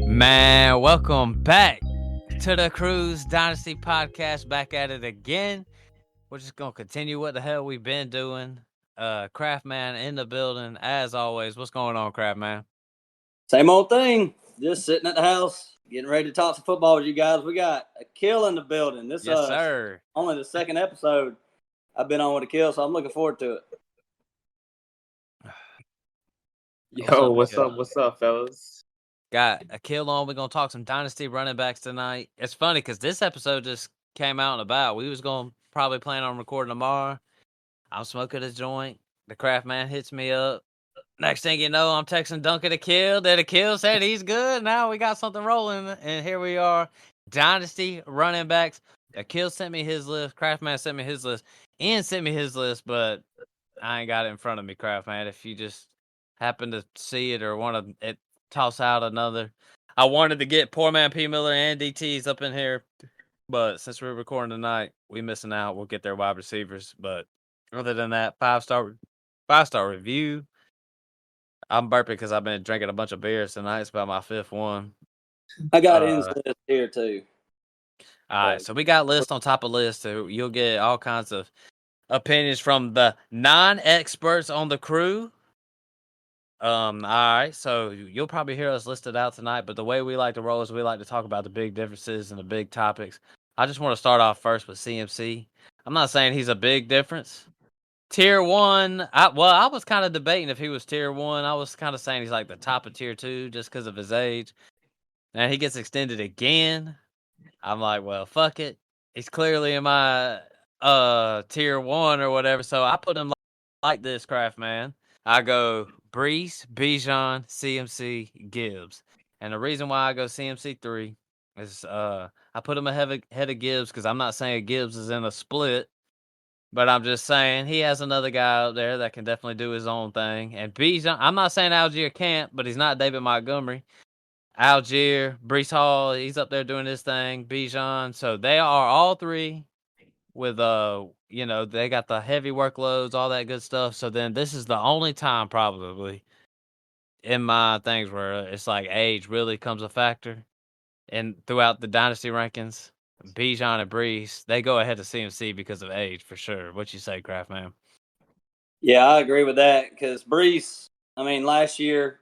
Man, welcome back to the Cruise Dynasty podcast. Back at it again. We're just gonna continue what the hell we've been doing. Craftman in the building as always. What's going on, Craftman? Same old thing. Just sitting at the house, getting ready to talk some football with you guys. We got Aqil in the building. This Yes, sir. Only the second episode I've been on with Aqil, so I'm looking forward to it. Yo, what's up, fellas? Got Aqil on. We're gonna talk some Dynasty running backs tonight. It's funny because this episode just came out and about. We was gonna probably plan on recording tomorrow. I'm smoking a joint. The Craftman hits me up. Next thing you know, I'm texting Duncan Aqil. That Aqil said he's good. Now we got something rolling, and here we are. Dynasty running backs. Aqil sent me his list. Craftman sent me his list. Ian sent me his list, but I ain't got it in front of me, Craftman. If you just happen to see it or want to toss out another. I wanted to get Poor Man P. Miller and DTs up in here, but since we're recording tonight, we missing out. We'll get their wide receivers, but other than that, five-star review. I'm burping because I've been drinking a bunch of beers tonight. It's about my fifth one. I got his list here too. All right, so we got list on top of list. So you'll get all kinds of opinions from the non-experts on the crew. All right, so you'll probably hear us listed out tonight, but the way we like to roll is we like to talk about the big differences and the big topics. I just want to start off first with CMC. I'm not saying he's a big difference. Tier 1, I was kind of debating if he was Tier 1. I was kind of saying he's like the top of Tier 2 just because of his age. And he gets extended again. I'm like, well, fuck it. He's clearly in my Tier 1 or whatever, so I put him like this, Craftman. I go Brees, Bijan, CMC, Gibbs. And the reason why I go CMC 3 is I put him ahead of Gibbs because I'm not saying Gibbs is in a split, but I'm just saying he has another guy out there that can definitely do his own thing. And Bijan, I'm not saying Algier can't, but he's not David Montgomery. Algier, Brees Hall, he's up there doing his thing. Bijan, so they are all three with they got the heavy workloads, all that good stuff. So then this is the only time probably in my things where it's like age really comes a factor. And throughout the Dynasty rankings, Bijan and Brees, they go ahead of CMC because of age for sure. What you say, Craftman? Yeah, I agree with that because Brees, last year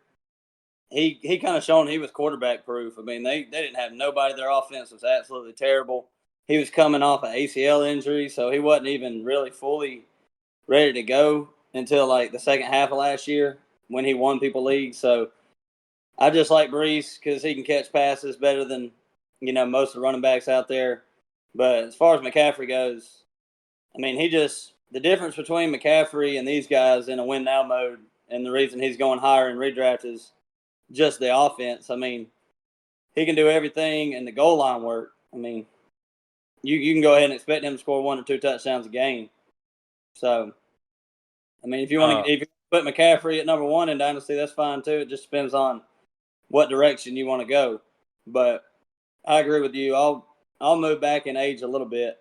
he kind of shown he was quarterback proof. They didn't have nobody. Their offense was absolutely terrible. He was coming off an ACL injury, so he wasn't even really fully ready to go until like the second half of last year when he won People League. So I just like Brees because he can catch passes better than most of the running backs out there. But as far as McCaffrey goes, the difference between McCaffrey and these guys in a win now mode, and the reason he's going higher in redraft is just the offense. He can do everything in the goal line work. You can go ahead and expect him to score 1 or 2 touchdowns a game. So, if you want to put McCaffrey at number 1 in Dynasty, that's fine too. It just depends on what direction you want to go. But I agree with you. I'll move back in age a little bit,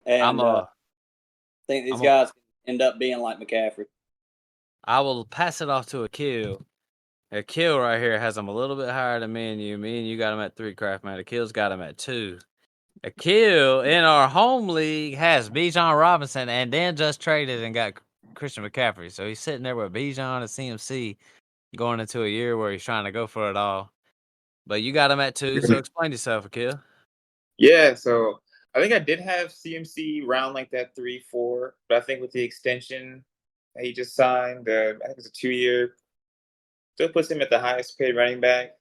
and think these guys end up being like McCaffrey. I will pass it off to Aqil. Aqil right here has him a little bit higher than me and you. Me and you got him at 3, Craftman. Aqil's got him at 2. Aqil in our home league has Bijan Robinson and then just traded and got Christian McCaffrey. So he's sitting there with Bijan and CMC going into a year where he's trying to go for it all. But you got him at 2, so explain yourself, Aqil. Yeah, so I think I did have CMC round like that 3, 4, but I think with the extension that he just signed, I think it's a 2-year, still puts him at the highest paid running back,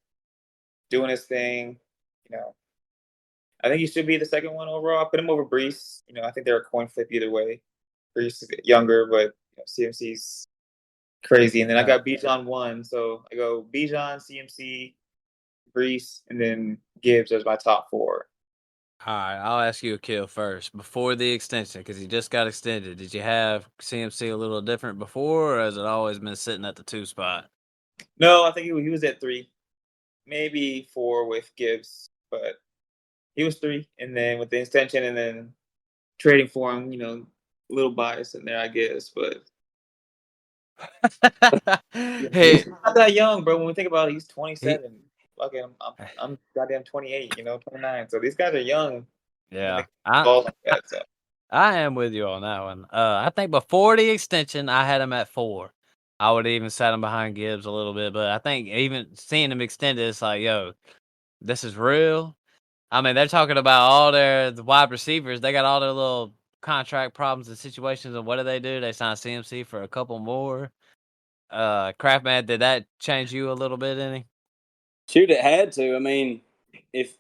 doing his thing. I think he should be the second one overall. I put him over Brees. I think they're a coin flip either way. Brees is younger, but CMC's crazy. And then I got Bijan 1, so I go Bijan, CMC, Brees, and then Gibbs as my top 4. All right, I'll ask you Aqil first. Before the extension, because he just got extended, did you have CMC a little different before, or has it always been sitting at the 2 spot? No, I think he was at 3. maybe 4 with Gibbs, but he was 3. And then with the extension and then trading for him, a little bias in there, I guess. But Hey, he's not that young, bro. When we think about it, he's he, 27. Okay, I'm goddamn 28, 29. So these guys are young. yeah, Ball like that. So I am with you on that one. I think before the extension, I had him at 4. I would even sat him behind Gibbs a little bit, but I think even seeing him extended, it's like, yo, this is real. I mean, they're talking about all the wide receivers. They got all their little contract problems and situations, and what do? They signed CMC for a couple more. Craftman, did that change you a little bit, any? Shoot, it had to. I mean, if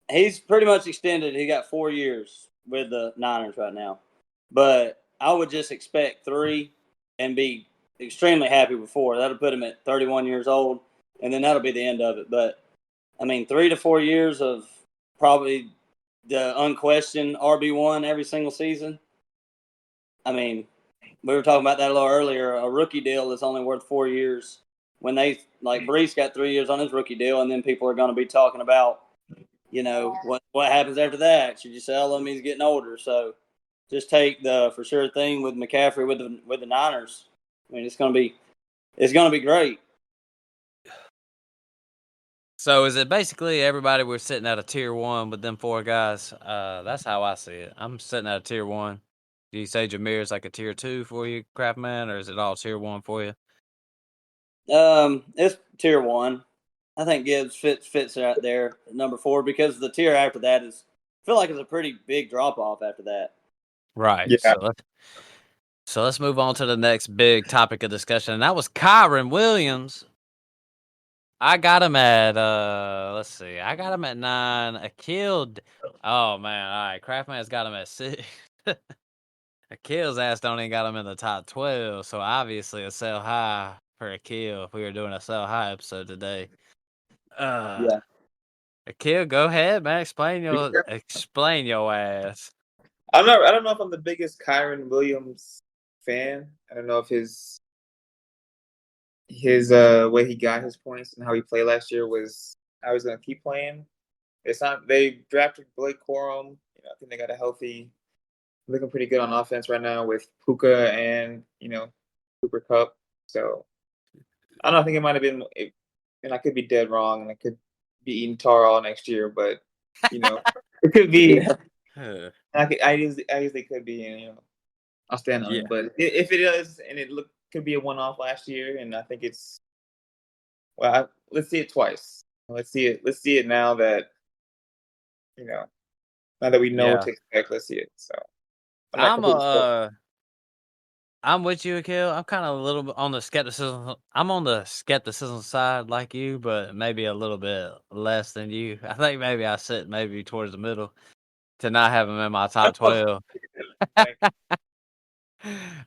he's pretty much extended, he got 4 years with the Niners right now. But I would just expect 3 and be extremely happy with 4. That'll put him at 31 years old, and then that'll be the end of it. But I mean, 3 to 4 years of probably the unquestioned RB1 every single season. I mean, we were talking about that a little earlier. A rookie deal is only worth 4 years. When they like Brees got 3 years on his rookie deal, and then people are going to be talking about, what happens after that? Should you sell him? He's getting older, so just take the for sure thing with McCaffrey with the Niners. I mean, it's going to be great. So is it basically everybody we're sitting at a tier 1 with them 4 guys? That's how I see it. I'm sitting at a tier 1. Do you say Jameer's like a tier 2 for you, Craftman, or is it all tier 1 for you? It's tier 1. I think Gibbs fits right there at number 4 because the tier after that I feel like it's a pretty big drop off after that. Right. yeah, So let's move on to the next big topic of discussion, and that was Kyron Williams. I got him at let's see, I got him at 9. Aqil, oh man, all right, Craftman's got him at 6. Aqil's ass don't even got him in the top 12, so obviously a sell high for Aqil if we were doing a sell high episode today. Yeah. Aqil, go ahead, man. Explain your ass. I don't know if I'm the biggest Kyron Williams fan. I don't know if his way he got his points and how he played last year was how he's going to keep playing. It's not. They drafted Blake Corum. I think they got a healthy, looking pretty good on offense right now with Puka and Cooper Kupp. So I don't know. I think it might have been, and I could be dead wrong, and I could be eating tar all next year, but it could be. Yeah. I usually could be, and I'll stand on it. But if it is, and could be a one-off last year, and I think it's let's see it twice. Let's see it now that now that we know what to expect. Let's see it. So I'm with you, Aqil. I'm kind of a little bit on the skepticism. I'm on the skepticism side, like you, but maybe a little bit less than you. I think maybe I sit maybe towards the middle to not have him in my top 12.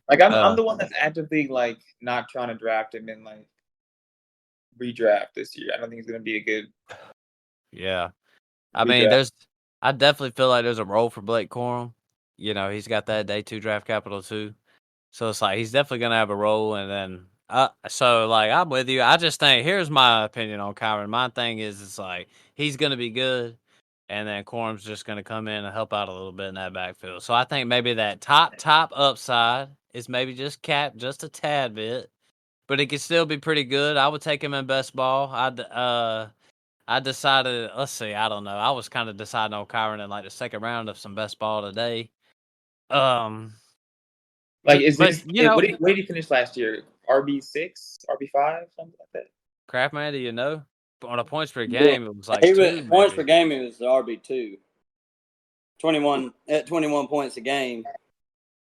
Like I'm the one that's actively like not trying to draft him and like redraft this year. I don't think he's gonna be a good. Yeah, I mean, I definitely feel like there's a role for Blake Corum. He's got that day 2 draft capital too, so it's like he's definitely gonna have a role. And then, so like I'm with you. I just think here's my opinion on Kyron. My thing is, it's like he's gonna be good, and then Corum's just gonna come in and help out a little bit in that backfield. So I think maybe that top upside is maybe just capped just a tad bit, but it could still be pretty good. I would take him in best ball. I decided, let's see, I don't know. I was kind of deciding on Kyron in like the second round of some best ball today. Like, where did he finish last year? RB6, RB5, something like that. Craftman, do you know? On a points per game, it was like points per game. It was the RB2, 21 points a game.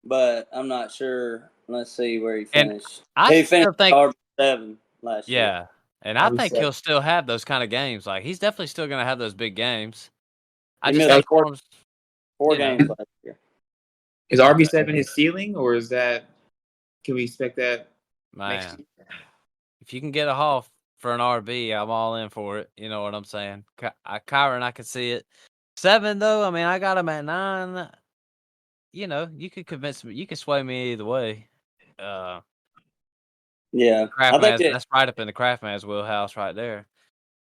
But I'm not sure. Let's see where he finished. He finished RB7 last year. Yeah, and I think he'll still have those kind of games. Like he's definitely still going to have those big games. I just think 4 games last year. Is RB7 his ceiling, or is that? Can we expect that? Man, if you can get a haul for an RB, I'm all in for it. You know what I'm saying? Kyron, I could see it. 7 though. I mean, I got him at 9. You could convince me. You could sway me either way. Yeah, that's right up in the Craftman's wheelhouse right there.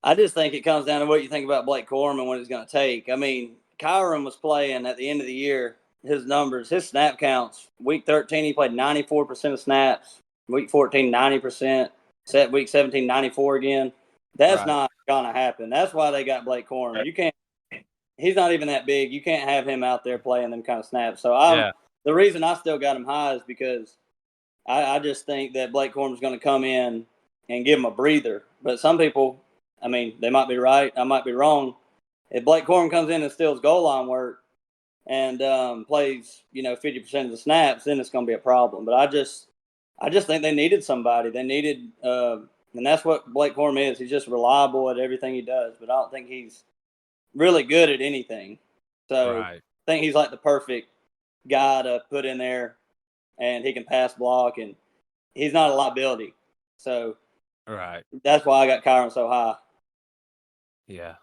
I just think it comes down to what you think about Blake Corum and what it's going to take. I mean, Kyron was playing at the end of the year. His numbers, his snap counts. Week 13, he played 94% of snaps. Week 14, 90%. Week 17, 94 again. That's not going to happen. That's why they got Blake Corum. You can't. He's not even that big. You can't have him out there playing them kind of snaps. So the reason I still got him high is because I just think that Blake Corum is going to come in and give him a breather. But some people, I mean, they might be right. I might be wrong. If Blake Corum comes in and steals goal line work and plays, 50% of the snaps, then it's going to be a problem. But I just think they needed somebody. They needed, and that's what Blake Corum is. He's just reliable at everything he does. But I don't think he's really good at anything. So I think he's like the perfect guy to put in there, and he can pass block, and he's not a liability. So that's why I got Kyron so high. Yeah.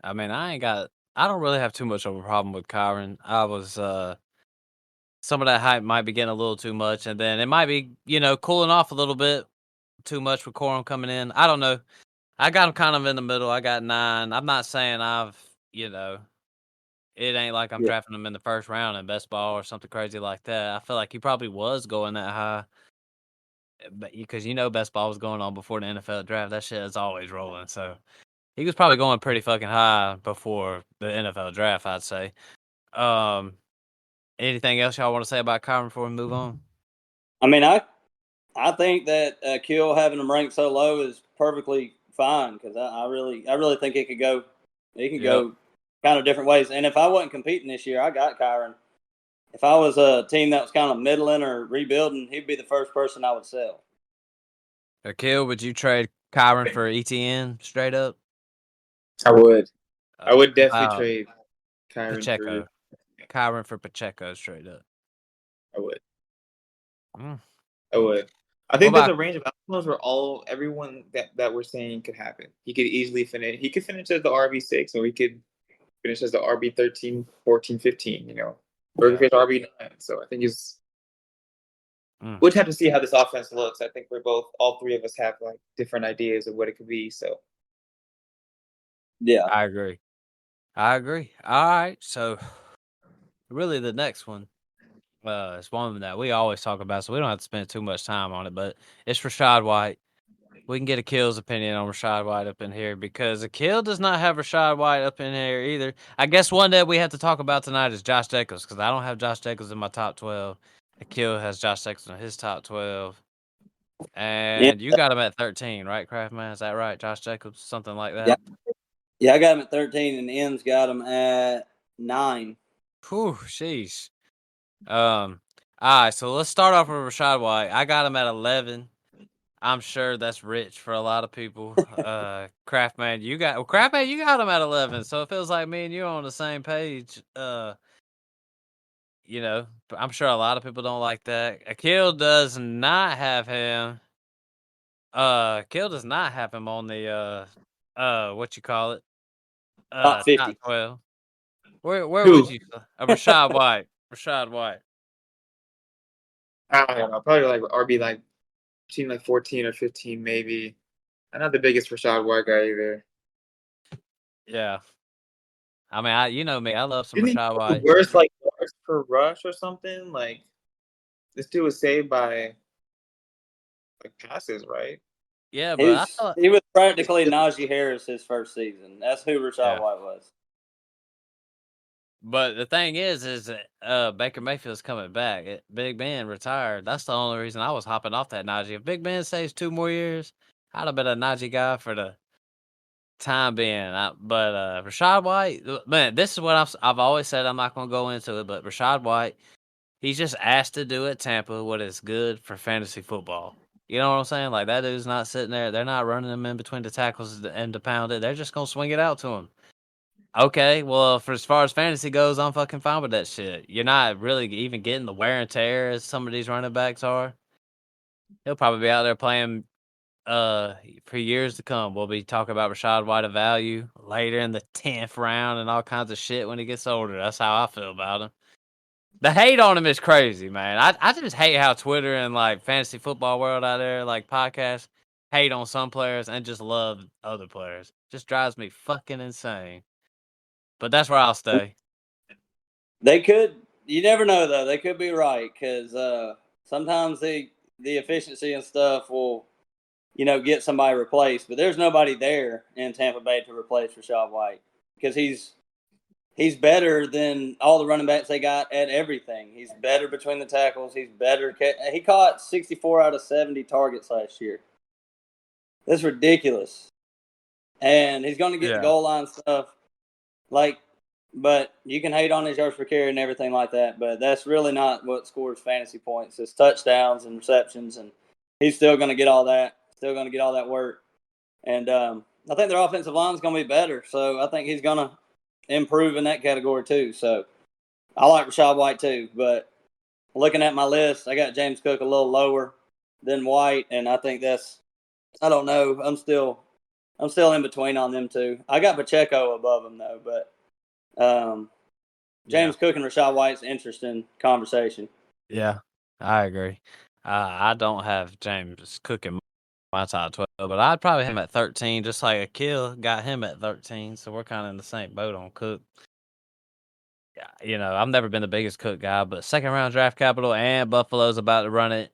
I mean, I don't really have too much of a problem with Kyron. I was some of that hype might be getting a little too much, and then it might be, cooling off a little bit too much with Corum coming in. I don't know. I got him kind of in the middle. I got 9. I'm not saying it ain't like I'm drafting him in the first round in best ball or something crazy like that. I feel like he probably was going that high. But because best ball was going on before the NFL draft. That shit is always rolling. So he was probably going pretty fucking high before the NFL draft, I'd say. Anything else y'all want to say about Kyron before we move on? I mean, I think that Aqil having him ranked so low is perfectly fine because I really think it could go. It can go kind of different ways. And if I wasn't competing this year, I got Kyron. If I was a team that was kind of middling or rebuilding, he'd be the first person I would sell. Aqil, would you trade Kyron for ETN straight up? I would. I would definitely trade Kyron Pacheco. Kyron for Pacheco straight up. I would. I would. I think there's a range of outcomes where everyone that we're saying could happen. He could easily finish. He could finish as the RB6, or he could finish as the RB 13, 14, 15. Or if it's RB9. So I think he's. We'll have to see how this offense looks. I think all three of us have like different ideas of what it could be. So. Yeah, I agree. All right, so really the next one is one that we always talk about, so we don't have to spend too much time on it, but it's Rachaad White. We can get Aqil's opinion on Rachaad White up in here because Aqil does not have Rachaad White up in here either. I guess one that we have to talk about tonight is Josh Jacobs because I don't have Josh Jacobs in my top 12. Aqil has Josh Jacobs in his top 12. And you got him at 13, right, Craftman? Is that right, Josh Jacobs? Something like that? Yeah, I got him at 13, and N's got him at 9. Whew, sheesh. All right, so let's start off with Rachaad White. I got him at 11. I'm sure that's rich for a lot of people. Craftman, you got him at 11, so it feels like me and you are on the same page. But I'm sure a lot of people don't like that. Aqil does not have him. Aqil does not have him on the what you call it? Top 50. Top 12. Where would you? Rachaad White. Rachaad White. I don't know. Probably like RB team like 14 or 15 maybe. I'm not the biggest Rachaad White guy either. Yeah. I mean, you know me. I love some Rachaad White. Worst yards per rush or something. Like this dude was saved by passes, right? Yeah, but he was practically Najee Harris his first season. That's who Rachaad White was. But the thing is that Baker Mayfield's coming back. Big Ben retired. That's the only reason I was hopping off that Najee. If Big Ben stays 2 more years, I'd have been a Najee guy for the time being. But Rachaad White, man, this is what I've always said. I'm not going to go into it, but Rachaad White, he's just asked to do at Tampa what is good for fantasy football. You know what I'm saying? Like, that dude's not sitting there. They're not running him in between the tackles and to pound it. They're just going to swing it out to him. Okay, well, for as far as fantasy goes, I'm fucking fine with that shit. You're not really even getting the wear and tear as some of these running backs are. He'll probably be out there playing for years to come. We'll be talking about Rachaad White of value later in the 10th round and all kinds of shit when he gets older. That's how I feel about him. The hate on him is crazy, man. I just hate how Twitter and like fantasy football world out there, like podcasts, hate on some players and just love other players. Just drives me fucking insane. But that's where I'll stay. They could. You never know though. They could be right because sometimes the efficiency and stuff will, get somebody replaced. But there's nobody there in Tampa Bay to replace Rachaad White because he's better than all the running backs they got at everything. He's better between the tackles. He's better. He caught 64 out of 70 targets last year. That's ridiculous. And he's going to get the goal line stuff. But you can hate on his yards per carry and everything like that. But that's really not what scores fantasy points. It's touchdowns and receptions. And he's still going to get all that. Still going to get all that work. And I think their offensive line is going to be better. So I think he's going to improve in that category too. So I like Rachaad White too. But looking at my list, I got James Cook a little lower than White. And I think I don't know. I'm still in between on them two. I got Pacheco above him though, but James Cook and Rachaad White's interesting conversation. Yeah, I agree. I don't have James Cook in my top 12, but I'd probably have him at 13, just like Aqil got him at 13. So we're kind of in the same boat on Cook. Yeah, I've never been the biggest Cook guy, but second round draft capital and Buffalo's about to run it.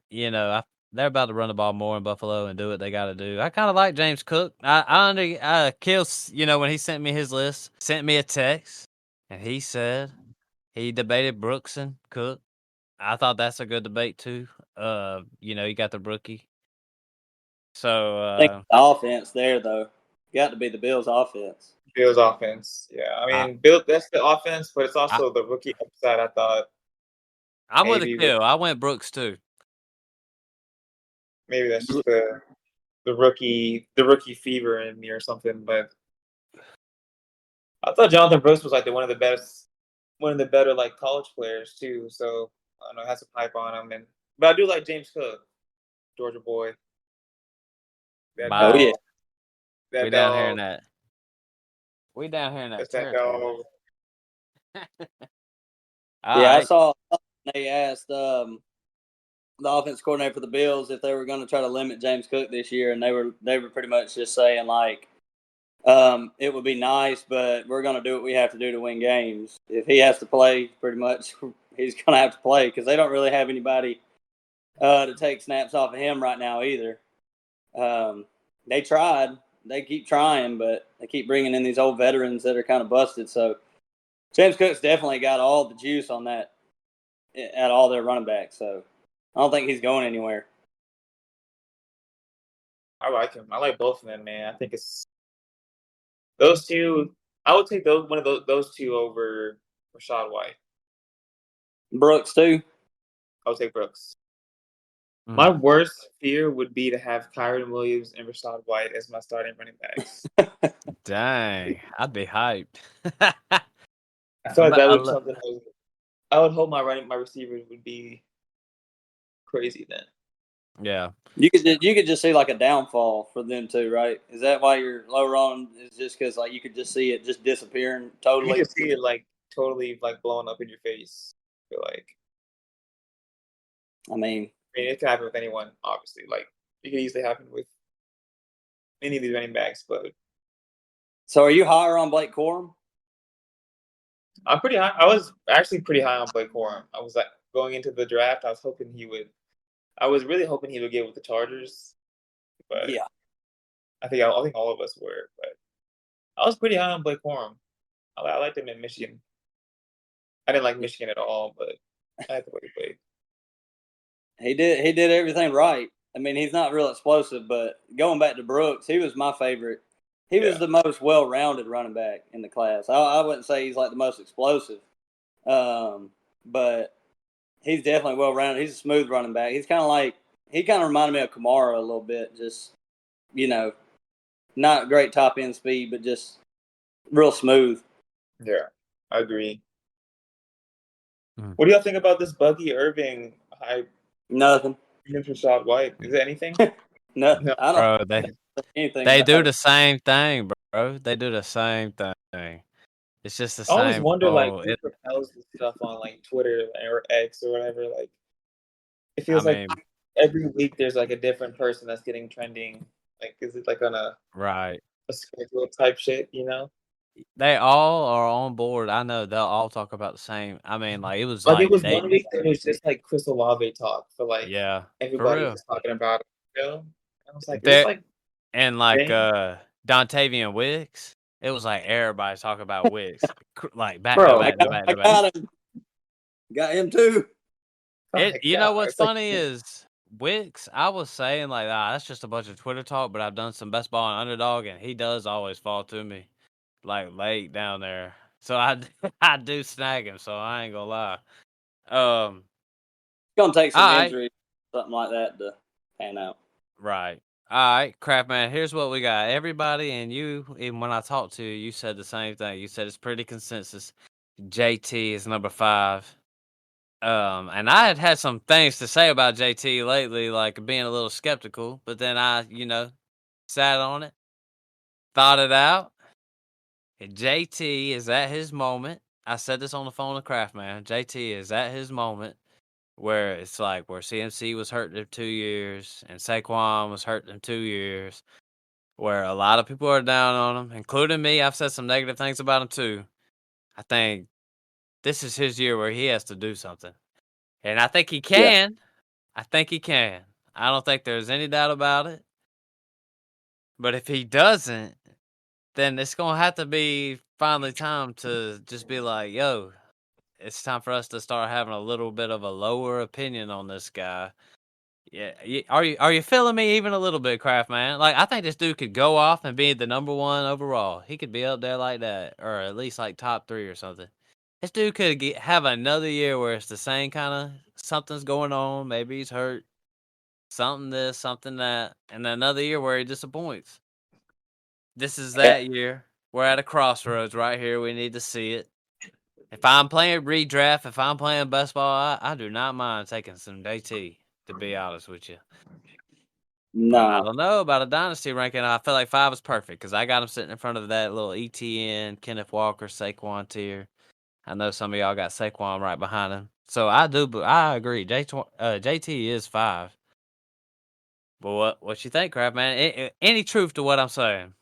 They're about to run the ball more in Buffalo and do what they got to do. I kind of like James Cook. Aqil, when he sent me his list, sent me a text, and he said he debated Brooks and Cook. I thought that's a good debate too. You got the rookie. So I think the offense there though, got to be the Bills' offense. Bills' offense, yeah. I mean, Bill, that's the offense, but it's also the rookie upside. I thought. I'm with Aqil. I went Brooks too. Maybe that's just the rookie fever in me or something. But I thought Jonathan Brooks was like one of the better like college players too. So I don't know, has some hype on him, but I do like James Cook, Georgia boy. We down here in that. We down here in that territory. I saw they asked the offense coordinator for the Bills if they were going to try to limit James Cook this year, and they were pretty much just saying like, it would be nice, but we're going to do what we have to do to win games. If he has to play, pretty much he's going to have to play because they don't really have anybody to take snaps off of him right now either. They tried. They keep trying, but they keep bringing in these old veterans that are kind of busted. So James Cook's definitely got all the juice on that at all their running backs. So I don't think he's going anywhere. I like him. I like both of them, man. I think it's those two. I would take one of those two over Rachaad White. Brooks too. I would take Brooks. My worst fear would be to have Kyren Williams and Rachaad White as my starting running backs. Dang, I'd be hyped. I feel like that would be something I would hope my receivers would be crazy then. Yeah. You could just see like a downfall for them too, right? Is that why you're lower on? Is just because like you could just see it just disappearing totally? You could see it like totally like blowing up in your face. I feel like. I mean, it could happen with anyone, obviously. Like it could easily happen with any of these running backs, but. So, are you higher on Blake Corum? I'm pretty high. I was actually pretty high on Blake Corum. I was like going into the draft. I was really hoping he would get with the Chargers, but yeah, I think all of us were. But I was pretty high on Blake Corum. I liked him in Michigan. I didn't like Michigan at all, but I had the way he played. He did everything right. I mean, he's not real explosive, but going back to Brooks, he was my favorite. He was the most well-rounded running back in the class. I wouldn't say he's like the most explosive, but he's definitely well-rounded. He's a smooth running back. He kind of reminded me of Kamara a little bit. Just, not great top-end speed, but just real smooth. Yeah, I agree. What do y'all think about this Buggy Irving hype? Nothing. Rachaad White. Is it anything? No, I don't. Bro, they do the same thing, bro. They do the same thing. It's just the same. I always wonder, like, who propels this stuff on, like, Twitter or X or whatever. Like, it feels like every week there's, like, a different person that's getting trending. Like, is it like on a Right. schedule type shit? You know, They all are on board. I know they'll all talk about the same. I mean, like it was like it like was one week that it was just like Chris Olave talk for like yeah, for everybody was real. just talking about it. You know? I was like, is this There like and like thing? Dontavian Wicks, it was like everybody talking about Wicks, like back to Bro, back to back I to back. got him. Got him too. oh my You know god, what's it's like funny is Wicks. I was saying like, that's just a bunch of Twitter talk, but I've done some best ball and underdog, and he does always fall to me, like late down there. So I I do snag him. So I ain't gonna lie. It's gonna take some All right, injury, something like that, to pan out. right. All right, crap, man. Here's what we got. Everybody and you, even when I talked to you, you said the same thing. You said it's pretty consensus. JT is number 5. And I had some things to say about JT lately, like being a little skeptical, but then I, sat on it, thought it out. And JT is at his moment. I said this on the phone to Kraft, man. JT is at his moment where it's like where CMC was hurt in 2 years and Saquon was hurt in 2 years, where a lot of people are down on him, including me. I've said some negative things about him too. I think this is his year where he has to do something. And I think he Yeah. can. I think he can. I don't think there's any doubt about it. But if he doesn't, then it's going to have to be finally time to just be like, yo, it's time for us to start having a little bit of a lower opinion on this guy. Yeah, are you feeling me even a little bit, Kraft, man? Like I think this dude could go off and be the number 1 overall. He could be up there like that, or at least like top 3 or something. This dude could have another year where it's the same kind of something's going on. Maybe he's hurt, something this, something that, and another year where he disappoints. This is that year. We're at a crossroads right here. We need to see it. If I'm playing redraft, if I'm playing best ball, I do not mind taking some JT, to be honest with you. But I No. don't know about a dynasty ranking. I feel like 5 is perfect because I got him sitting in front of that little ETN, Kenneth Walker, Saquon tier. I know some of y'all got Saquon right behind him. So I do, but I agree. JT is 5. But what you think, Crap, man? Any truth to what I'm saying?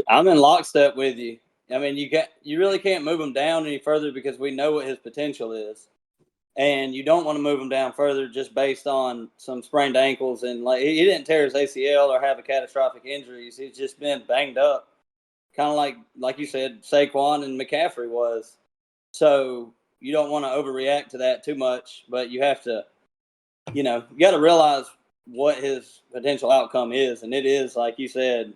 I'm in lockstep with you. I mean, you really can't move him down any further because we know what his potential is, and you don't want to move him down further just based on some sprained ankles, and like he didn't tear his ACL or have a catastrophic injuries. He's just been banged up, kind of like you said, Saquon and McCaffrey was. So you don't want to overreact to that too much, but you have to, you got to realize what his potential outcome is, and it is like you said,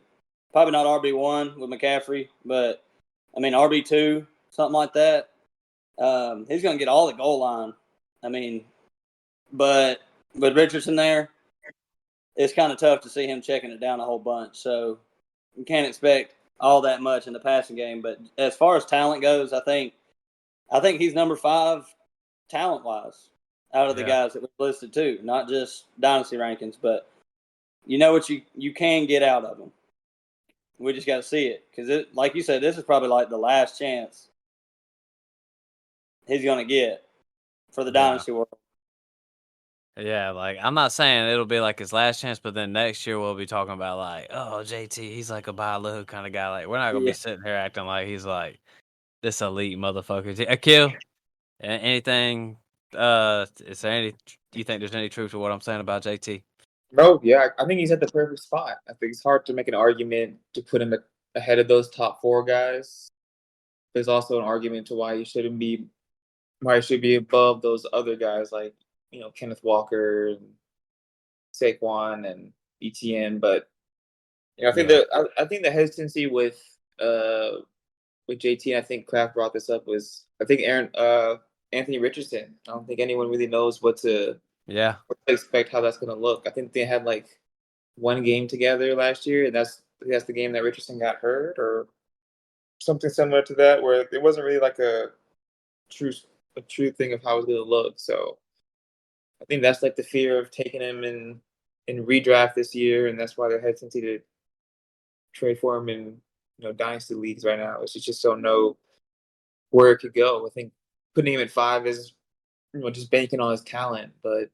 probably not RB1 with McCaffrey, but I mean RB2, something like that. He's going to get all the goal line. I mean, but with Richardson there, it's kind of tough to see him checking it down a whole bunch. So you can't expect all that much in the passing game. But as far as talent goes, I think he's number 5 talent wise out of the guys that we listed too. Not just dynasty rankings, but you know what you can get out of him. We just got to see it because, like you said, this is probably like the last chance he's going to get for the dynasty world. Yeah, like I'm not saying it'll be like his last chance, but then next year we'll be talking about like, oh, JT, he's like a buy low kind of guy. Like we're not gonna be sitting here acting like he's like this elite motherfucker. Aqil, anything? Is there any? Do you think there's any truth to what I'm saying about JT? No, yeah, I think he's at the perfect spot. I think it's hard to make an argument to put him ahead of those top 4 guys. There's also an argument to why he should be above those other guys like Kenneth Walker and Saquon and ETN. But I think I think the hesitancy with JT, I think Kraft brought this up, was I think Anthony Richardson. I don't think anyone really knows what to expect, how that's going to look. I think they had like one game together last year, and that's the game that Richardson got hurt or something similar to that, where it wasn't really like a true thing of how it was going to look. So I think that's like the fear of taking him in redraft this year, and that's why they're hesitant to trade for him in dynasty leagues right now. Is you just don't know where it could go. I think putting him at 5 is just banking on his talent, but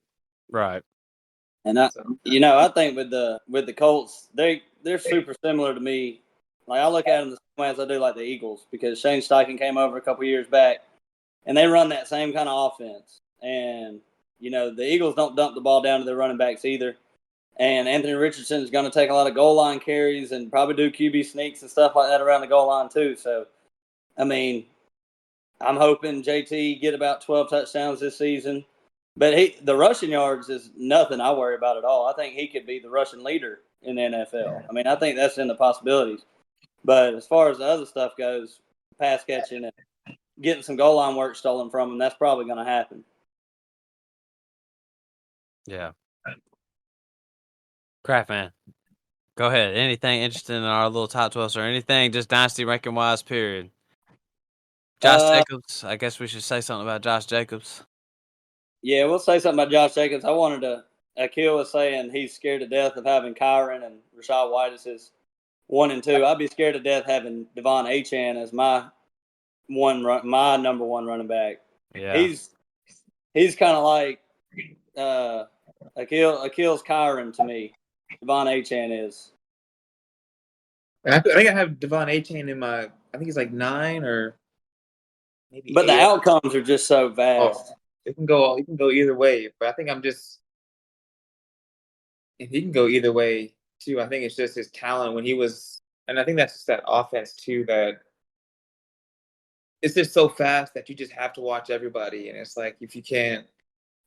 Right. And I think with the Colts, they're super similar to me. Like I look at them the same way as I do like the Eagles, because Shane Steichen came over a couple years back, and they run that same kind of offense. And the Eagles don't dump the ball down to their running backs either. And Anthony Richardson is going to take a lot of goal line carries and probably do QB sneaks and stuff like that around the goal line too. So, I mean, I'm hoping JT get about 12 touchdowns this season. But the rushing yards is nothing I worry about at all. I think he could be the rushing leader in the NFL. I mean, I think that's in the possibilities. But as far as the other stuff goes, pass catching and getting some goal line work stolen from him, that's probably going to happen. Yeah. Craft man, go ahead. Anything interesting in our little top 12 or anything just dynasty ranking wise, period? Josh Jacobs. I guess we should say something about Josh Jacobs. Yeah, we'll say something about Josh Jacobs. Aqil was saying he's scared to death of having Kyron and Rachaad White as his 1 and 2. I'd be scared to death having Devon Achane as my number one running back. Yeah. He's kind of like Aqil's Kyron to me. Devon Achane is. I think I have Devon Achane in my. I think he's like 9 or maybe. But 8. the outcomes are just so vast. Oh, it can go either way. But I think if he can go either way too. I think it's just his talent when he was, and I think that's just that offense too. That it's just so fast that you just have to watch everybody, and it's like if you can't,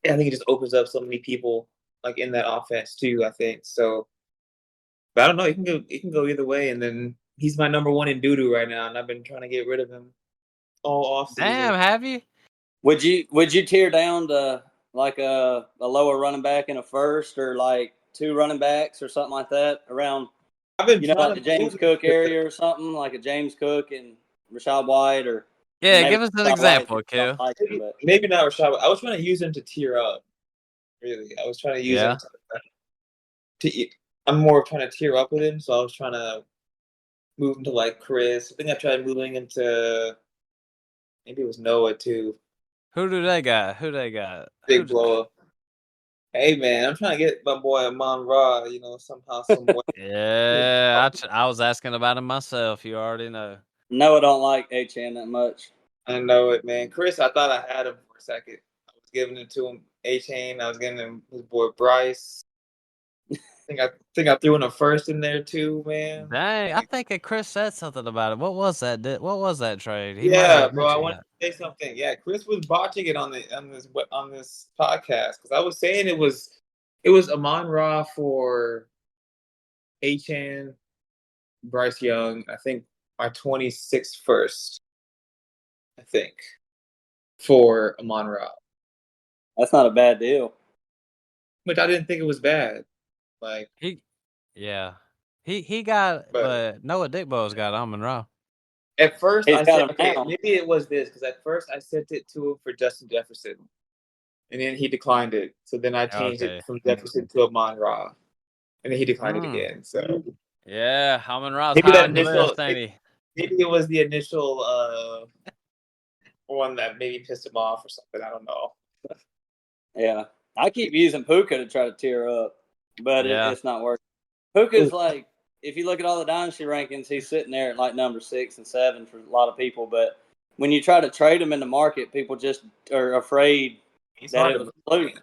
I think it just opens up so many people like in that offense too. I think so. But I don't know. He can go either way, and then he's my number 1 in doo-doo right now, and I've been trying to get rid of him all offseason. Damn, have you? Would you tear down to like a lower running back in a first, or like 2 running backs or something like that around? I've been like the James Cook area or something, like a James Cook and Rachaad White, or give us an example, Kel. Maybe not Rachaad. I was trying to use him to tier up. Really, I was trying to use him to. I'm more trying to tier up with him, so I was trying to move him to like Chris. I think I tried moving him to maybe it was Noah too. Who they got? Big blow up. Hey man, I'm trying to get my boy Amon-Ra, somehow, some way. Yeah, I was asking about him myself. You already know. Noah don't like Achane that much. I know it, man. Chris, I thought I had him for a second. I was giving it to him, Achane. I was giving him his boy Bryce. I think I threw in a first in there too, man. Dang, I think Chris said something about it. What was that? What was that trade? Bro, I wanted to say something. Yeah, Chris was botching it on this podcast because I was saying it was Amon-Ra for Achane, Bryce Young. I think my 26th first. I think for Amon-Ra. That's not a bad deal. But I didn't think it was bad. Like he got, but Noah Dickbo's got Amon-Ra. At first, I said, maybe it was this because at first I sent it to him for Justin Jefferson, and then he declined it. So then I changed it from Jefferson to Amon-Ra, and then he declined it again. So yeah, Amon-Ra's maybe high on the list, ain't he? Maybe it was the initial one that maybe pissed him off or something. I don't know. Yeah, I keep using Puka to try to tear up, but it's not working. Puka's like, if you look at all the Dynasty rankings, he's sitting there at like number 6 and 7 for a lot of people. But when you try to trade him in the market, people just are afraid that it was a fluke.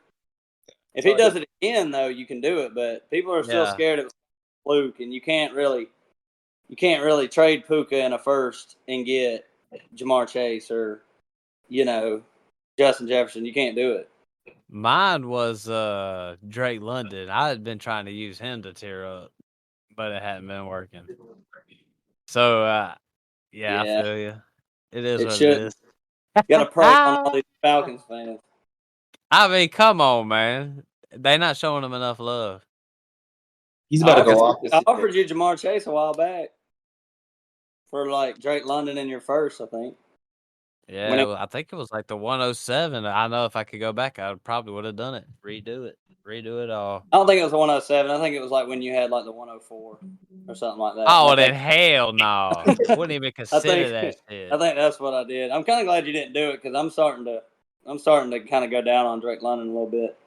If he does it again, though, you can do it. But people are still scared it was a fluke, and you can't really trade Puka in a first and get Jamar Chase or Justin Jefferson. You can't do it. Mine was Drake London. I had been trying to use him to tear up, but it hadn't been working. So, I feel you. It is what it is. You got to pray on all these Falcons fans. I mean, come on, man. They're not showing him enough love. He's about to go off. I offered you Jamar Chase a while back for like Drake London in your first, I think. Yeah, I think it was like the 107. I know if I could go back, I probably would have done it. Redo it all. I don't think it was the 107. I think it was like when you had like the 104 or something like that. Oh, then hell no. Wouldn't even consider that shit. I think that's what I did. I'm kind of glad you didn't do it because I'm starting to kind of go down on Drake London a little bit.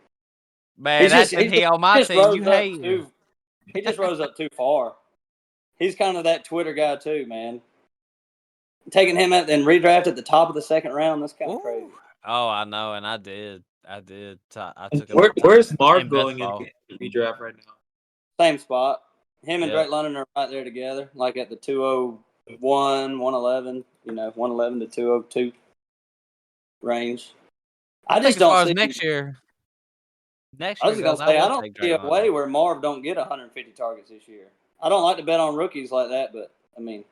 Man, that's he on my team. You hate him. He just rose up too far. He's kind of that Twitter guy too, man. Taking him at and redraft at the top of the second round, that's kind of crazy. Oh, I know, and I did. I took him. Where's Marv going in the redraft right now? Same spot. Him and Drake London are right there together, like at the 201, 111, 111 to 202 range. I just don't see next year. I was going to say, I don't see a way where Marv don't get 150 targets this year. I don't like to bet on rookies like that, but, I mean.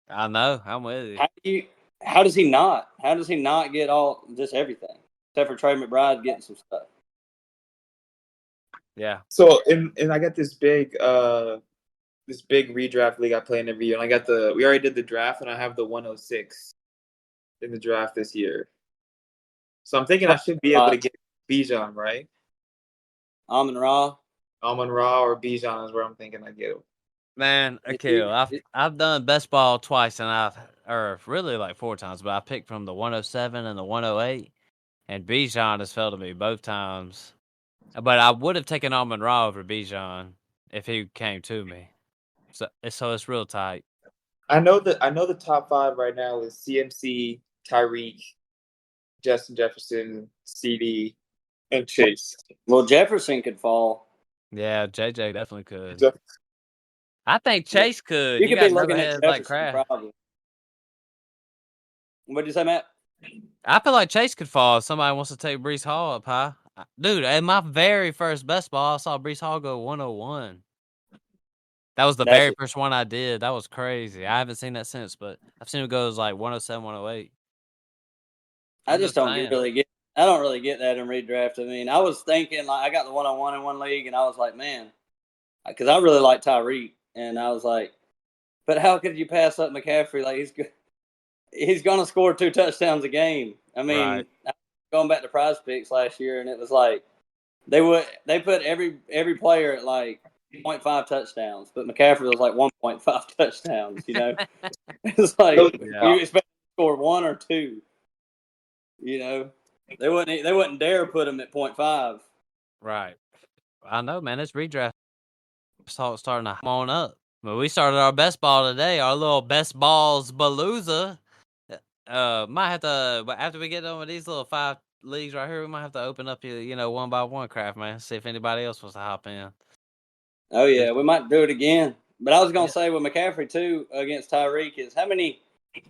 I know. I'm with you. How does he not? How does he not get just everything? Except for Trey McBride getting some stuff. Yeah. So, and I got this big redraft league I play in every year. And we already did the draft, and I have the 106 in the draft this year. So I'm thinking I should be able to get Bijan, right? Amon-Ra or Bijan is where I'm thinking I get him. Man, Aqil, I've done best ball twice, and or really like 4 times, but I picked from the 107 and the 108, and Bijan has fell to me both times. But I would have taken Amon-Ra over Bijan if he came to me. So it's real tight. I know the top 5 right now is CMC, Tyreek, Justin Jefferson, CD, and Chase. Well, Jefferson could fall. Yeah, JJ definitely could. I think Chase could. You could be looking at Jefferson probably. What'd you say, Matt? I feel like Chase could fall if somebody wants to take Breece Hall up high. Dude, in my very first best ball, I saw Breece Hall go 101. That was the very first one I did. That was crazy. I haven't seen that since, but I've seen it go like 107, 108. I just don't really get that in redraft. I mean, I was thinking, like, I got the 101 in one league, and I was like, man, because I really like Tyreek, and I was like, but how could you pass up McCaffrey? Like, he's going to score 2 touchdowns a game. I mean, going back to Prize Picks last year, and it was like they put every player at like 0.5 touchdowns, but McCaffrey was like 1.5 touchdowns. It's like you expect to score 1 or 2. They wouldn't dare put him at 0.5. Right. I know, man. This redraft starting to come on up. But we started our best ball today, our little best balls palooza. Might have to, after we get done with these little 5 leagues right here, we might have to open up one by one, Craft, man. See if anybody else wants to hop in. Oh yeah, we might do it again. But I was gonna say with McCaffrey too against Tyreek is how many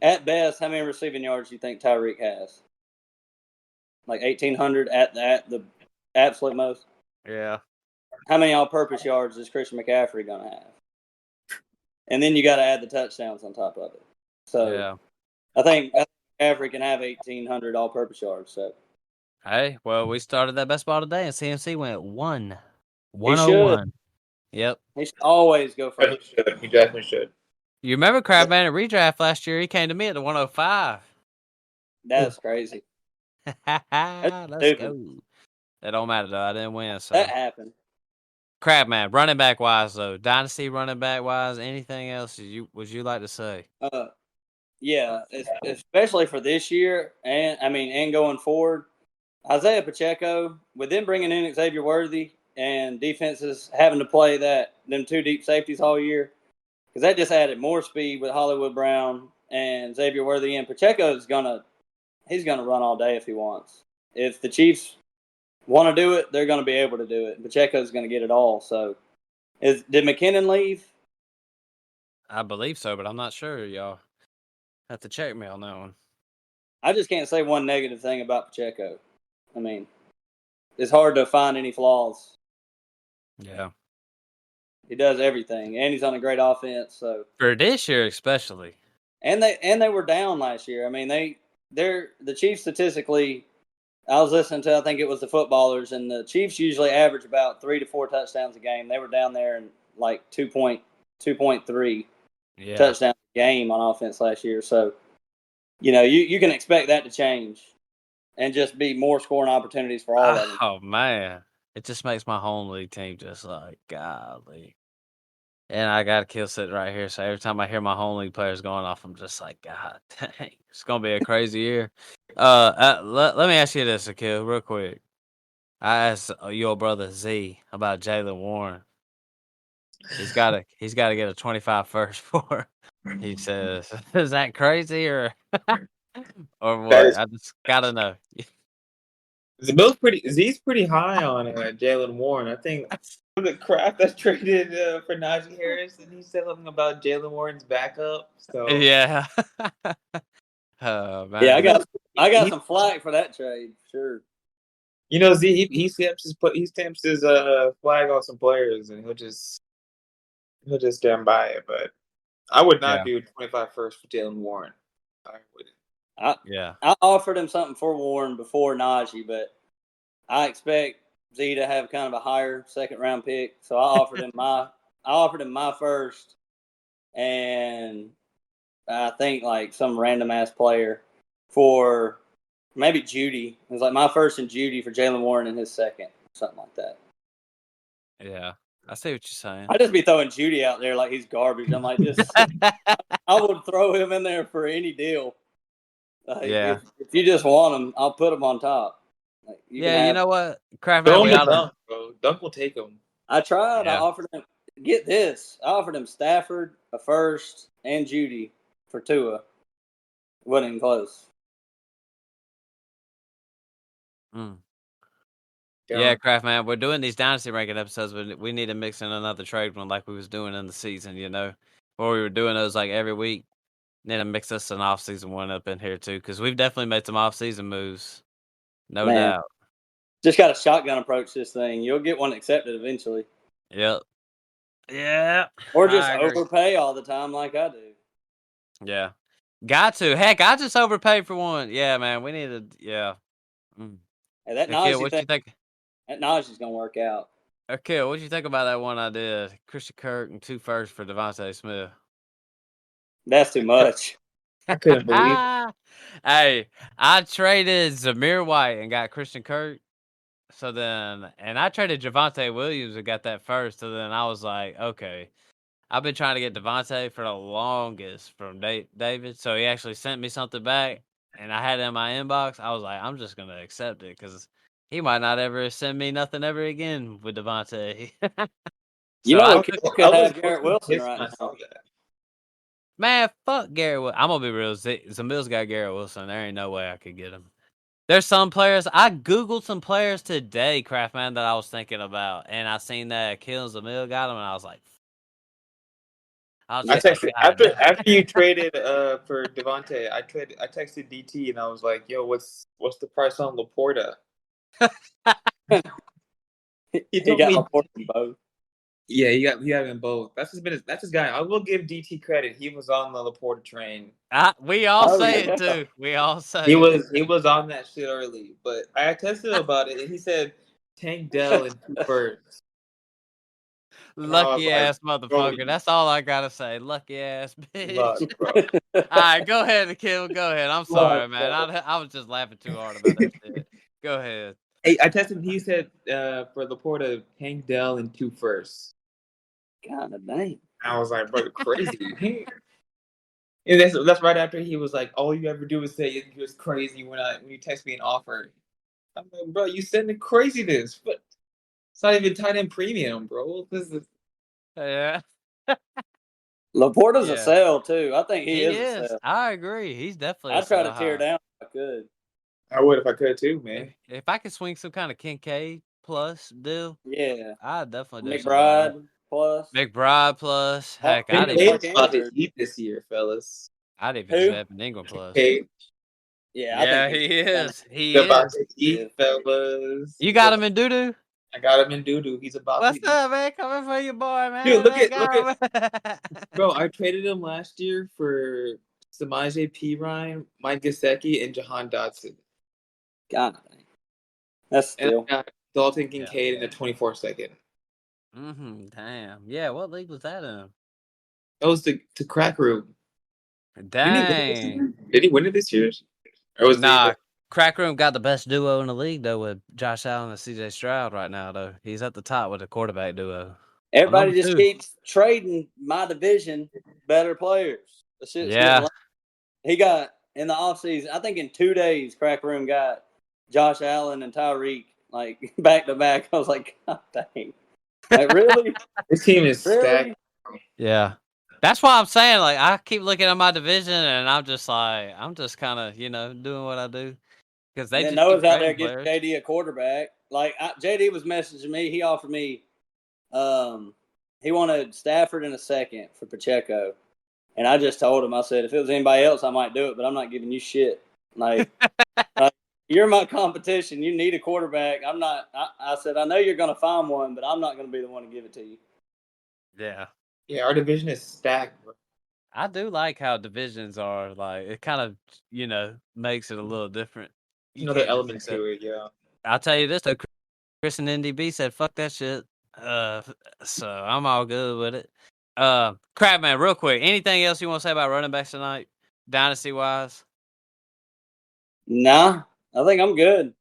receiving yards do you think Tyreek has? Like 1,800 at the absolute most. Yeah. How many all-purpose yards is Christian McCaffrey gonna have? And then you got to add the touchdowns on top of it. So yeah. I think McCaffrey can have 1,800 all-purpose yards. So. Hey, well, we started that best ball today, and CMC went 101. Yep. He should always go first. He definitely should. You remember Crabman at redraft last year? He came to me at the 105. That's crazy. Let's go. That don't matter though. I didn't win. So that happened. Crabman, running back wise though, dynasty running back wise, anything else would you like to say? Yeah, especially for this year, and going forward, Isaiah Pacheco, with them bringing in Xavier Worthy and defenses having to play them 2 deep safeties all year, because that just added more speed with Hollywood Brown and Xavier Worthy, and Pacheco's he's gonna run all day if he wants. If the Chiefs want to do it, they're going to be able to do it. Pacheco's going to get it all. So, did McKinnon leave? I believe so, but I'm not sure. Y'all have to check me on that one. I just can't say one negative thing about Pacheco. I mean, it's hard to find any flaws. Yeah, he does everything, and he's on a great offense. So for this year, especially, and they were down last year. I mean, the Chiefs statistically. I was listening to, I think it was the Footballers, and the Chiefs usually average about 3 to 4 touchdowns a game. They were down there in like 2.3 touchdowns a game on offense last year. So, you can expect that to change and just be more scoring opportunities for all of them. Oh, man. It just makes my home league team just like, golly. And I got a kill sit right here. So every time I hear my home league players going off, I'm just like, God dang, it's going to be a crazy year. Let me ask you this, Aqil, real quick. I asked your brother Z about Jalen Warren. He's got to get a 25 first for. He says, "Is that crazy or or what?" I just gotta know. Z's pretty high on Jalen Warren. I think the crap that's traded for Najee Harris, and he said something about Jalen Warren's backup. So Yeah. Oh man. Yeah, I got he- some flack for that trade. Sure. Z he stamps his flag on some players, and he'll just stand by it. But I would not do 25 first for Jalen Warren. I wouldn't. I offered him something for Warren before Najee, but I expect Z to have kind of a higher second round pick, so I offered him my first, and I think like some random ass player for maybe Judy. It was like my first and Judy for Jalen Warren in his second, something like that. Yeah, I see what you're saying. I just be throwing Judy out there like he's garbage. I'm like, I would throw him in there for any deal. Like, Yeah. if you just want him, I'll put him on top. Like, you know what, Kraft Throw man, him to Dunk, bro. Dunk will take him. I tried. Yeah. I offered him. Get this. I offered him Stafford, a first, and Judy for Tua. Wasn't even close. Yeah, Kraft man, we're doing these dynasty ranking episodes, but we need to mix in another trade one like we was doing in the season. Or we were doing those like every week. Need to mix us an off-season one up in here too, because we've definitely made some off-season moves, no doubt. Just got a shotgun approach this thing. You'll get one accepted eventually. Yep. Yeah. Or just overpay all the time like I do. Yeah. Got to. Heck, I just overpaid for one. Yeah, man. We need to. Yeah. Hey, that Najee what you think? That Najee's gonna work out. Okay, what you think about that one I did? Christian Kirk and 2 firsts for Devontae Smith. That's too much. I couldn't believe it. Hey, I traded Zamir White and got Christian Kirk. So then, and I traded Javonte Williams and got that first. So then I was like, okay, I've been trying to get Devontae for the longest from David. So he actually sent me something back, and I had it in my inbox. I was like, I'm just gonna accept it because he might not ever send me nothing ever again with Devontae. So could have Garrett Wilson right now. Man, fuck Garrett Wilson. I'm gonna be real. Zamil's got Garrett Wilson. There ain't no way I could get him. There's some players. I Googled some players today, Craftman, that I was thinking about. And I seen that Aqil Zamil got him, and I was like, after you traded for Devontae, I texted DT and I was like, yo, what's the price on Laporta? He got Laporta in both. Yeah, he got him in both. That's his guy. I will give DT credit. He was on the Laporta train. We all say it too. We all say he was on that shit early. But I texted him about it and he said Tank Dell and 2 firsts. Lucky ass motherfucker. Bro, that's all I gotta say. Lucky ass bitch. Luck, bro. All right, go ahead, Aqil. Go ahead. I'm sorry, man. I was just laughing too hard about that shit. Go ahead. Hey, I texted him. He said for Laporta, Tank Dell and 2 firsts. God dang. I was like, bro, crazy. And that's right after he was like, all you ever do is say it was crazy when you text me an offer. I'm like, bro, you sending craziness, but it's not even tight end premium, bro. This is Laporta's a sell too. I think he is a sell. I agree. He's definitely. I'd try to tear down if I could. I would if I could too, man. If I could swing some kind of Kincaid plus deal, I'd definitely do McBride plus. McBride plus. Heck, I'd even about to eat this year, fellas. I'd even do Evan Ingram plus. Yeah, I think he is. He is about to eat, fellas. You got him in doo-doo? I got him in doo-doo. He's about What's to up, man? Coming for your boy, man. Dude, look at Bro, I traded him last year for Samaje Perine, Mike Gesicki, and Jahan Dotson. God, that's still. And I got Dalton Kincaid in the 24th second. Damn. Yeah, what league was that in? That was the Crack Room. Dang. Did he win it this year? Or was Crack Room got the best duo in the league though with Josh Allen and CJ Stroud right now though. He's at the top with the quarterback duo. Everybody just keeps trading my division better players. He got in the offseason, I think in 2 days, Crack Room got Josh Allen and Tyreek like back to back. I was like, God dang. Like, really? This team is Really? stacked. Yeah. That's why I'm saying, like, I keep looking at my division, and I'm just kind of, doing what I do. Because they just Noah's keep out there trading getting players. JD a quarterback. Like, JD was messaging me. He offered me, he wanted Stafford in a second for Pacheco. And I just told him, I said, if it was anybody else, I might do it, but I'm not giving you shit. Like, you're my competition. You need a quarterback. I'm not. I said, I know you're going to find one, but I'm not going to be the one to give it to you. Yeah. Yeah, our division is stacked. Bro. I do like how divisions are. Like, it kind of, makes it a little different. Another element to it, yeah. I'll tell you this, though. Chris and NDB said, fuck that shit. So I'm all good with it. Crabman, real quick, anything else you want to say about running backs tonight, dynasty-wise? Nah, I think I'm good.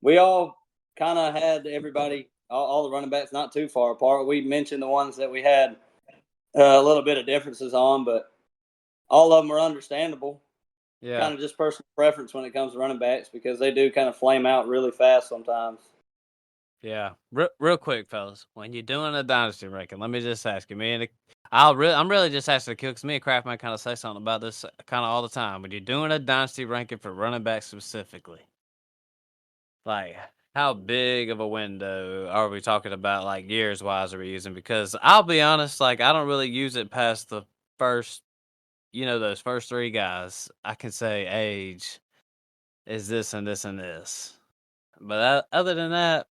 We all kind of had everybody, all the running backs, not too far apart. We mentioned the ones that we had a little bit of differences on, but all of them are understandable. Yeah. Kind of just personal preference when it comes to running backs because they do kind of flame out really fast sometimes. Yeah. Real quick, fellas, when you're doing a dynasty ranking, let me just ask you, I'm really just asking the kill because me and Craftman kind of say something about this kind of all the time. When you're doing a dynasty ranking for running backs specifically, like, how big of a window are we talking about, like, years-wise are we using? Because I'll be honest, like, I don't really use it past the first, those first three guys. I can say age is this and this and this. But other than that,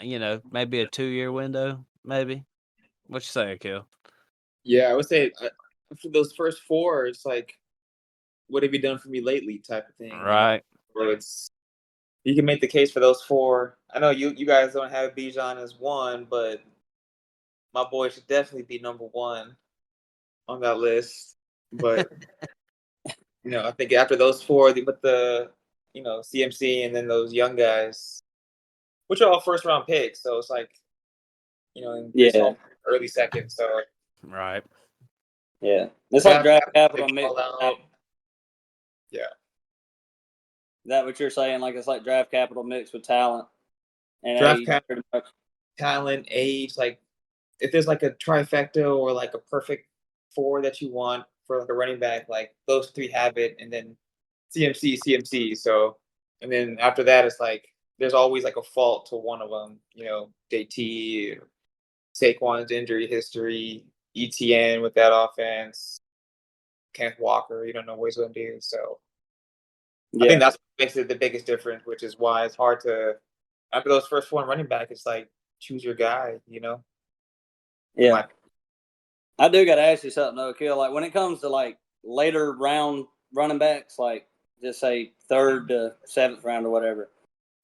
maybe a 2-year window, maybe. What you say, Akil? Yeah, I would say for those first four, it's like, what have you done for me lately type of thing. Right. So you can make the case for those four. I know you guys don't have Bijan as one, but my boy should definitely be number one on that list. But I think after those four, with the CMC and then those young guys, which are all first round picks, so it's like it's all early second. So Right. Yeah, it's like draft capital mixed. Yeah. Is that what you're saying? Like it's like draft capital mixed with talent and Draft age, capital, pretty much. talent, age. Like if there's like a trifecta or like a perfect four that you want for like a running back, like those three have it, and then CMC. So, and then after that, it's like there's always like a fault to one of them. JT, Saquon's injury history, ETN with that offense, Kenneth Walker. You don't know what he's going to do. So, I think that's what makes it the biggest difference, which is why it's hard to. After those first one running back, it's like choose your guy. Yeah. I do got to ask you something though, Akil. Like when it comes to like later round running backs, like just say 3rd to 7th round or whatever,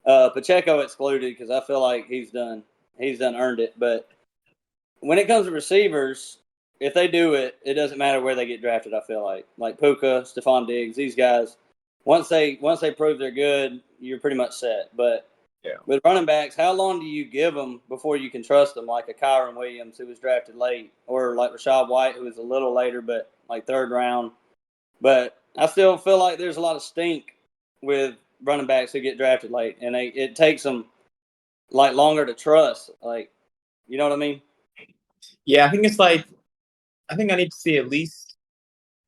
Pacheco excluded because I feel like he's done earned it. But when it comes to receivers, if they do it, it doesn't matter where they get drafted. I feel like Puka, Stephon Diggs, these guys. Once they prove they're good, you're pretty much set. But with running backs, how long do you give them before you can trust them? Like a Kyron Williams who was drafted late, or like Rachaad White who was a little later, but like 3rd round. But I still feel like there's a lot of stink with running backs who get drafted late, and it takes them like longer to trust. Like, you know what I mean? Yeah, I think it's like I need to see at least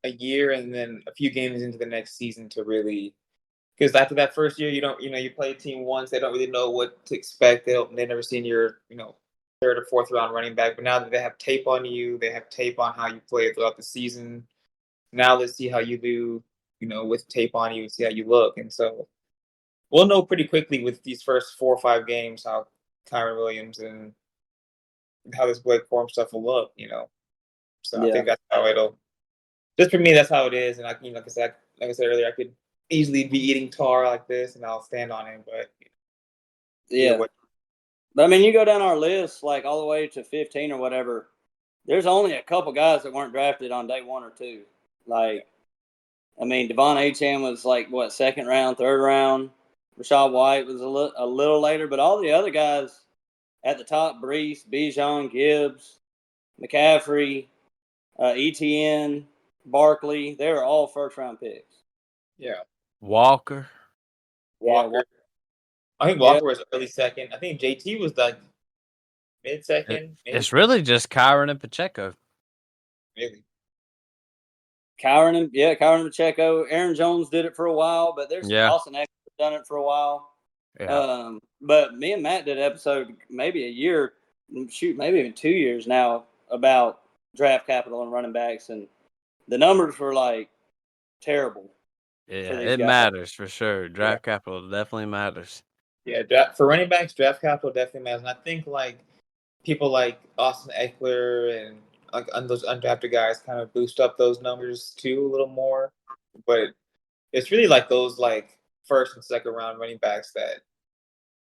a year and then a few games into the next season to really, because after that first year, you play a team once, they don't really know what to expect. They've never seen your 3rd or 4th round running back, but now that they have tape on you, they have tape on how you play throughout the season. Now let's see how you do, with tape on you, see how you look, and so we'll know pretty quickly with these first 4 or 5 games how Kyron Williams and how this Blake Corum stuff will look. So I think that's how it'll. Just for me, that's how it is, and like I said earlier, I could easily be eating tar like this, and I'll stand on it. But but I mean, you go down our list like all the way to 15 or whatever. There's only a couple guys that weren't drafted on day 1 or 2. Like, I mean, Devon Achane was like what 2nd round, 3rd round. Rachaad White was a little later, but all the other guys at the top: Brees, Bijan, Gibbs, McCaffrey, ETN, Barkley. They were all 1st round picks. Yeah. Walker. Yeah, I think Walker was early second. I think JT was like mid second. It's really just Kyron and Pacheco. Really. Kyron and Pacheco. Aaron Jones did it for a while, but there's Austin Eckler done it for a while. Yeah. But me and Matt did an episode maybe a year, maybe even 2 years now about draft capital and running backs, and the numbers were like terrible. Yeah, it matters for sure. Draft capital definitely matters. Yeah, for running backs, draft capital definitely matters. And I think like people like Austin Eckler and like those undrafted guys kind of boost up those numbers too a little more. But it's really like those like first and second round running backs that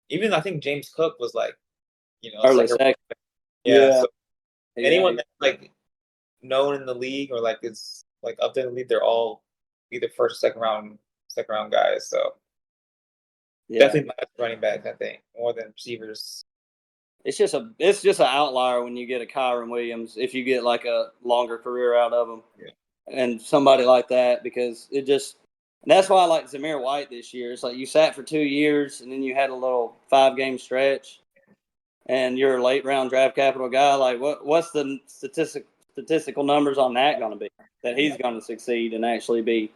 even I think James Cook was like, early second. Yeah. So anyone that's like known in the league or like is like up there in the league, they're all either first or second round guys. So definitely running backs, I think, more than receivers. It's just an outlier when you get a Kyron Williams if you get like a longer career out of him, and somebody like that, because that's why I like Zamir White this year. It's like you sat for 2 years and then you had a little 5-game stretch, and you're a late round draft capital guy. Like what's the statistical numbers on that going to be that he's going to succeed and actually be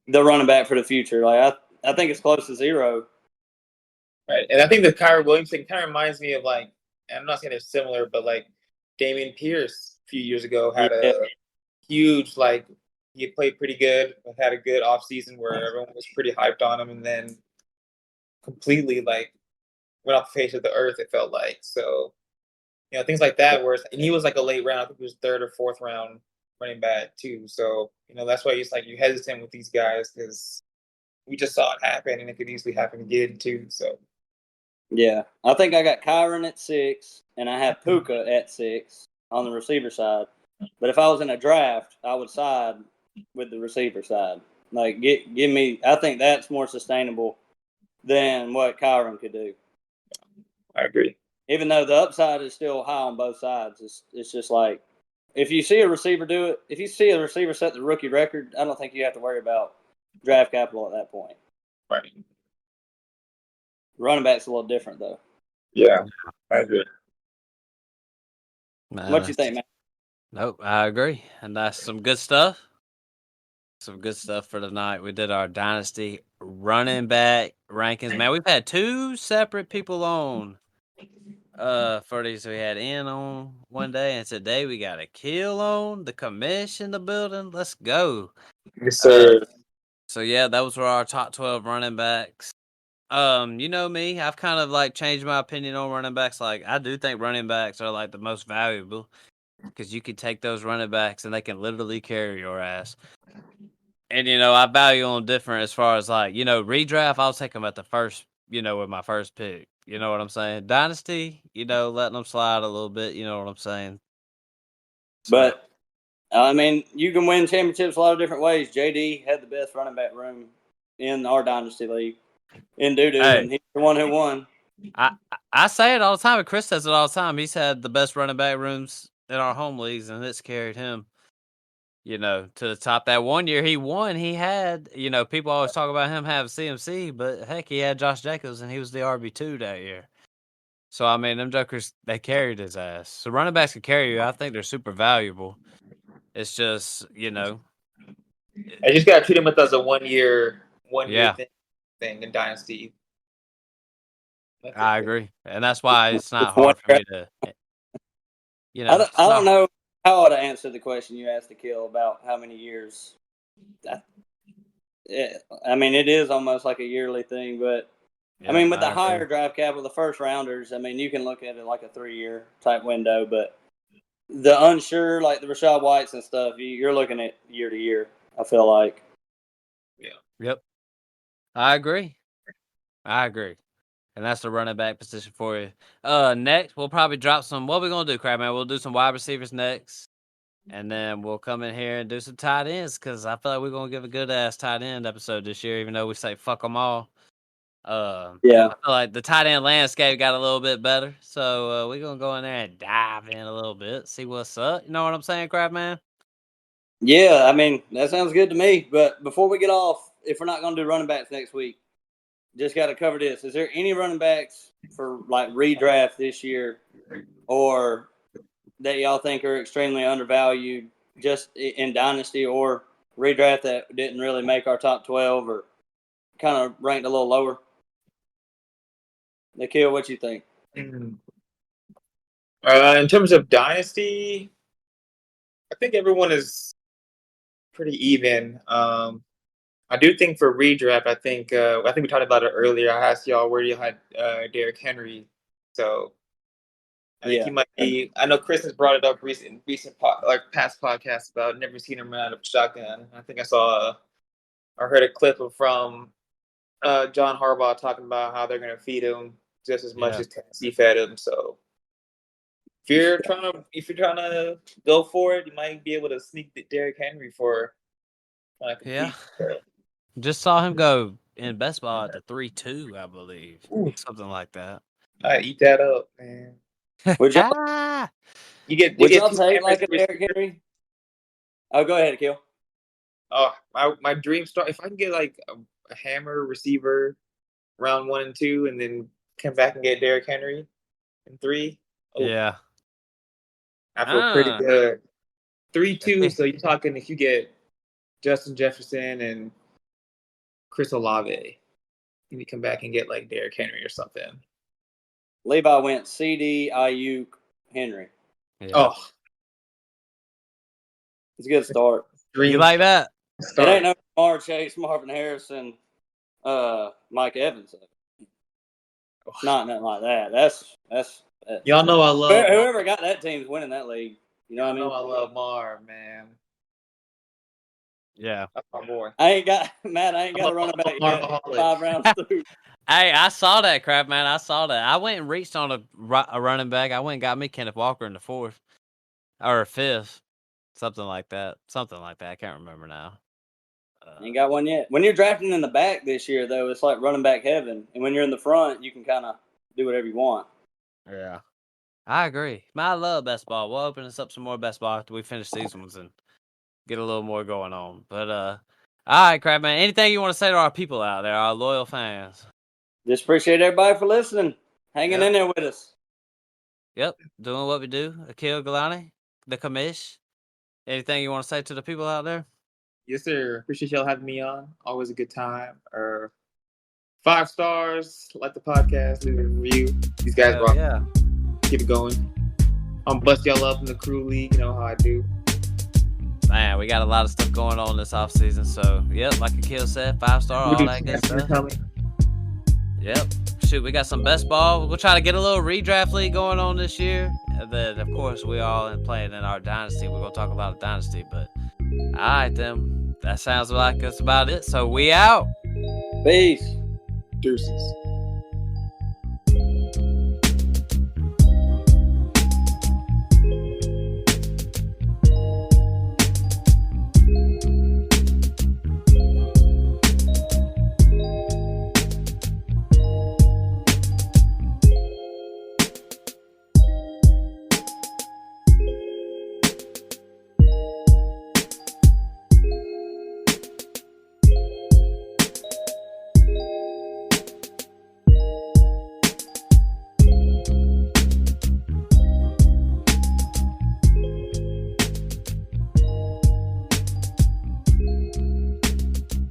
the running back for the future? Like I think it's close to zero. Right, and I think the Kyron Williams thing kind of reminds me of like, I'm not saying they're similar, but like Dameon Pierce a few years ago had a huge, like, he played pretty good, had a good offseason where everyone was pretty hyped on him, and then completely like went off the face of the earth, it felt like. So, things like that, and he was like a late round, I think he was 3rd or 4th round running back too. So, that's why it's like you hesitant with these guys because we just saw it happen, and it could easily happen again too. So. Yeah, I think I got Kyron at 6, and I have Puka at 6 on the receiver side. But if I was in a draft, I would side with the receiver side. Like, give me. I think that's more sustainable than what Kyron could do. I agree. Even though the upside is still high on both sides, it's just like if you see a receiver do it, if you see a receiver set the rookie record, I don't think you have to worry about draft capital at that point. Right. Running back's a little different, though. Yeah, I agree. What you think, man? Nope, I agree. And that's some good stuff. Some good stuff for tonight. We did our Dynasty running back rankings. Man, we've had 2 separate people on for these. We had Ian on one day, and today we got Aqil on, the Commish in the building. Let's go. Yes, sir. So, yeah, those were our top 12 running backs. You know me, I've kind of like changed my opinion on running backs. Like, I do think running backs are like the most valuable because you can take those running backs and they can literally carry your ass. And, I value them different as far as like, redraft, I'll take them at the first, with my first pick. You know what I'm saying? Dynasty, letting them slide a little bit. You know what I'm saying? But, I mean, you can win championships a lot of different ways. JD had the best running back room in our Dynasty League. In doo-doo, and he's the one who won. I say it all the time, and Chris says it all the time. He's had the best running back rooms in our home leagues, and it's carried him, to the top. That one year he won, he had, people always talk about him having CMC, but heck, he had Josh Jacobs, and he was the RB2 that year. So, I mean, them jokers, they carried his ass. So, running backs can carry you. I think they're super valuable. It's just, I just got to treat him as a one-year thing in Dynasty. I agree, and that's why it's not hard for me to. I don't know how to answer the question you asked Aqil about how many years. I mean, it is almost like a yearly thing, but I mean, with the higher draft capital, the first rounders, I mean, you can look at it like a 3-year type window, but the unsure, like the Rashad Whites and stuff, you're looking at year to year. I feel like. Yeah. Yep. I agree. And that's the running back position for you. Next, we'll probably drop some. What are we going to do, Crabman? We'll do some wide receivers next. And then we'll come in here and do some tight ends because I feel like we're going to give a good-ass tight end episode this year, even though we say fuck them all. I feel like the tight end landscape got a little bit better. So we're going to go in there and dive in a little bit, see what's up. You know what I'm saying, Crabman? Yeah, I mean, that sounds good to me. But before we get off, if we're not going to do running backs next week, just got to cover this. Is there any running backs for like redraft this year, or that y'all think are extremely undervalued, just in Dynasty or redraft, that didn't really make our top 12 or kind of ranked a little lower? Aqil, what you think? In terms of Dynasty, I think everyone is pretty even. I do think for redraft, I think we talked about it earlier. I asked y'all where you had Derrick Henry, so I think he might be. I know Chris has brought it up past podcasts about never seen him run out of shotgun. I think I heard a clip from John Harbaugh talking about how they're going to feed him just as much as Tennessee fed him. So if you're trying to go for it, you might be able to sneak Derrick Henry for. Just saw him go in best ball at the 3-2, I believe. Ooh. Something like that. I eat that up, man. Would y'all take like a Derrick Henry? Oh, go ahead, Aqil. Oh, my dream start, if I can get like a hammer receiver round 1 and 2, and then come back and get Derrick Henry in 3. Oh, yeah. I feel pretty good. 3-2. So you're talking if you get Justin Jefferson and Chris Olave, you come back and get like Derrick Henry or something. Levi went CD, Ayuk, Henry. Yeah. Oh, it's a good start. You like that? It ain't no Jamar Chase, Marvin Harrison, Mike Evans. Not nothing like that. That's y'all know I love whoever got that team's winning that league. You know what I mean? I love Marv, man. Yeah. That's my boy. I ain't got a running back yet. 5 rounds through. Hey, I saw that crap, man. I saw that. I went and reached on a running back. I went and got me Kenneth Walker in the 4th or 5th, something like that. I can't remember now. Ain't got one yet. When you're drafting in the back this year, though, it's like running back heaven. And when you're in the front, you can kind of do whatever you want. Yeah, I agree. Man, I love best ball. We'll open us up some more best ball after we finish these ones and get a little more going on. But all right, crap, man. Anything you want to say to our people out there, our loyal fans? Just appreciate everybody for listening, hanging in there with us. Yep, doing what we do. Aqil Gilani, the Commish. Anything you want to say to the people out there? Yes, sir. Appreciate y'all having me on. Always a good time. 5 stars. Like the podcast. Leave a review. These guys rock. Yeah. Keep it going. I'm bust y'all up in the crew league. You know how I do. Man, we got a lot of stuff going on this offseason. So, yep, like Aqil said, 5-star, all that good stuff. Yep. Shoot, we got some best ball. We'll try to get a little redraft league going on this year. And then, of course, we all playing in our dynasty. We're going to talk about a dynasty. But, all right, then. That sounds like that's about it. So, we out. Peace. Deuces.